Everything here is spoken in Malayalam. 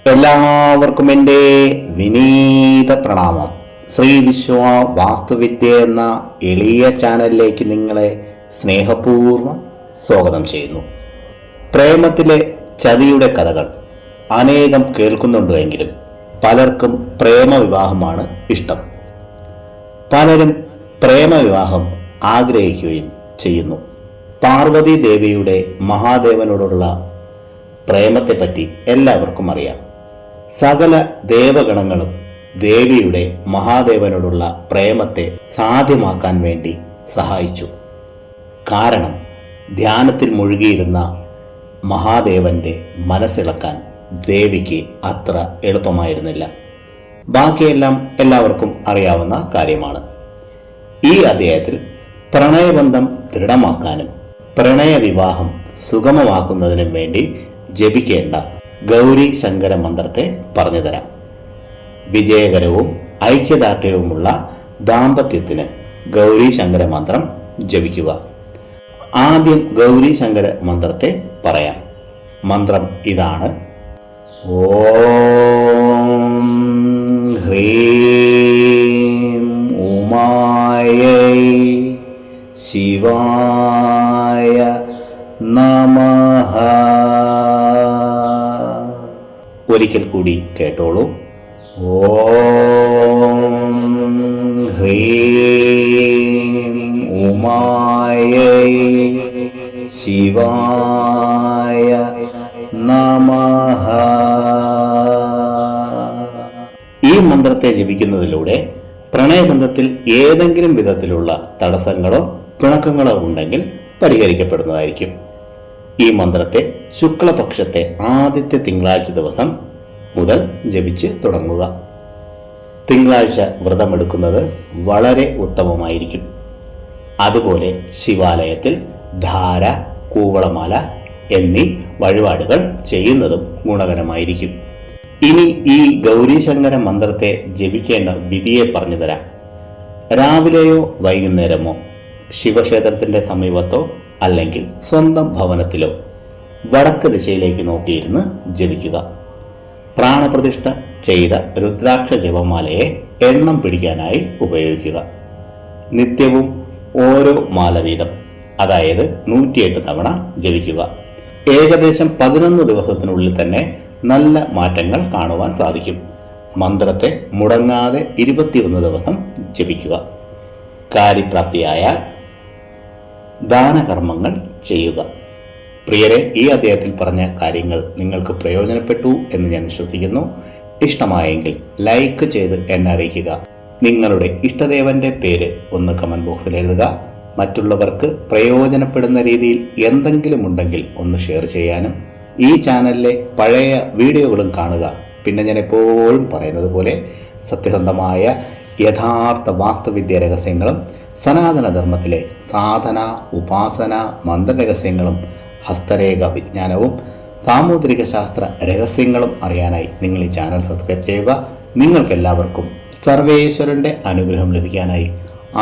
എല്ലാവർക്കും എൻ്റെ വിനീത പ്രണാമം. ശ്രീ വിശ്വ വാസ്തുവിദ്യ എന്ന എളിയ ചാനലിലേക്ക് നിങ്ങളെ സ്നേഹപൂർവ്വം സ്വാഗതം ചെയ്യുന്നു. പ്രേമത്തിലെ ചതിയുടെ കഥകൾ അനേകം കേൾക്കുന്നുണ്ടെങ്കിലും പലർക്കും പ്രേമവിവാഹമാണ് ഇഷ്ടം. പലരും പ്രേമവിവാഹം ആഗ്രഹിക്കുകയും ചെയ്യുന്നു. പാർവതി ദേവിയുടെ മഹാദേവനോടുള്ള പ്രേമത്തെപ്പറ്റി എല്ലാവർക്കും അറിയാം. സകല ദേവഗണങ്ങളും ദേവിയുടെ മഹാദേവനോടുള്ള പ്രേമത്തെ സാധ്യമാക്കാൻ വേണ്ടി സഹായിച്ചു. കാരണം ധ്യാനത്തിൽ മുഴുകിയിരുന്ന മഹാദേവന്റെ മനസ്സിളക്കാൻ ദേവിക്ക് അത്ര എളുപ്പമായിരുന്നില്ല. ബാക്കിയെല്ലാം എല്ലാവർക്കും അറിയാവുന്ന കാര്യമാണ്. ഈ അധ്യായത്തിൽ പ്രണയബന്ധം ദൃഢമാക്കാനും പ്രണയവിവാഹം സുഗമമാക്കുന്നതിനും വേണ്ടി ജപിക്കേണ്ട ഗൗരി ശങ്കര മന്ത്രത്തെ പറഞ്ഞു തരാം. വിജയകരവും ഐക്യദാർഢ്യവുമുള്ള ദാമ്പത്യത്തിന് ഗൗരി ശങ്കര മന്ത്രം ജപിക്കുക. ആദ്യം ഗൗരി ശങ്കര മന്ത്രത്തെ പറയാം. മന്ത്രം ഇതാണ്: ഓം ഹ്രീം ഉമായൈ ശിവായ നമഃ. ഒരിക്കൽ കൂടി കേട്ടോളൂ. ഓം ഹ്രീം ഉമായൈ ശിവായ നമഃ. ഈ മന്ത്രത്തെ ജപിക്കുന്നതിലൂടെ പ്രണയബന്ധത്തിൽ ഏതെങ്കിലും വിധത്തിലുള്ള തടസ്സങ്ങളോ പിണക്കങ്ങളോ ഉണ്ടെങ്കിൽ പരിഹരിക്കപ്പെടുന്നതായിരിക്കും. ഈ മന്ത്രത്തെ ശുക്ലപക്ഷത്തെ ആദ്യത്തെ തിങ്കളാഴ്ച ദിവസം മുതൽ ജപിച്ച് തുടങ്ങുക. തിങ്കളാഴ്ച വ്രതമെടുക്കുന്നത് വളരെ ഉത്തമമായിരിക്കും. അതുപോലെ ശിവാലയത്തിൽ ധാര, കൂവളമാല എന്നീ വഴിപാടുകൾ ചെയ്യുന്നതും ഗുണകരമായിരിക്കും. ഇനി ഈ ഗൗരീശങ്കര മന്ത്രത്തെ ജപിക്കേണ്ട വിധിയെ പറഞ്ഞു തരാം. രാവിലെയോ വൈകുന്നേരമോ ശിവക്ഷേത്രത്തിന്റെ സമീപത്തോ അല്ലെങ്കിൽ സ്വന്തം ഭവനത്തിലോ വടക്ക് ദിശയിലേക്ക് നോക്കിയിരുന്ന് ജപിക്കുക. പ്രാണപ്രതിഷ്ഠ ചെയ്ത രുദ്രാക്ഷ ജപമാലയെ എണ്ണം പിടിക്കാനായി ഉപയോഗിക്കുക. നിത്യവും ഓരോ മാല വീതം, അതായത് 108 തവണ ജപിക്കുക. ഏകദേശം 11 ദിവസത്തിനുള്ളിൽ തന്നെ നല്ല മാറ്റങ്ങൾ കാണുവാൻ സാധിക്കും. മന്ത്രത്തെ മുടങ്ങാതെ 21 ദിവസം ജപിക്കുക. കാര്യപ്രാപ്തിയായാൽ ദാനകർമ്മങ്ങൾ ചെയ്യുക. പ്രിയരെ, ഈ അധ്യായത്തിൽ പറഞ്ഞ കാര്യങ്ങൾ നിങ്ങൾക്ക് പ്രയോജനപ്പെട്ടു എന്ന് ഞാൻ വിശ്വസിക്കുന്നു. ഇഷ്ടമായെങ്കിൽ ലൈക്ക് ചെയ്ത് എന്നെ അറിയിക്കുക. നിങ്ങളുടെ ഇഷ്ടദേവന്റെ പേര് ഒന്ന് കമന്റ് ബോക്സിൽ എഴുതുക. മറ്റുള്ളവർക്ക് പ്രയോജനപ്പെടുന്ന രീതിയിൽ എന്തെങ്കിലും ഉണ്ടെങ്കിൽ ഒന്ന് ഷെയർ ചെയ്യാനും ഈ ചാനലിലെ പഴയ വീഡിയോകളും കാണുക. പിന്നെ ഞാൻ എപ്പോഴും പറയുന്നത് പോലെ സത്യസന്ധമായ യഥാർത്ഥ വാസ്തുവിദ്യ രഹസ്യങ്ങളും സനാതനധർമ്മത്തിലെ സാധന, ഉപാസന, മന്ത്രരഹസ്യങ്ങളും ഹസ്തരേഖ വിജ്ഞാനവും സാമുദ്രിക ശാസ്ത്ര രഹസ്യങ്ങളും അറിയാനായി നിങ്ങൾ ഈ ചാനൽ സബ്സ്ക്രൈബ് ചെയ്യുക. നിങ്ങൾക്കെല്ലാവർക്കും സർവേശ്വരന്റെ അനുഗ്രഹം ലഭിക്കാനായി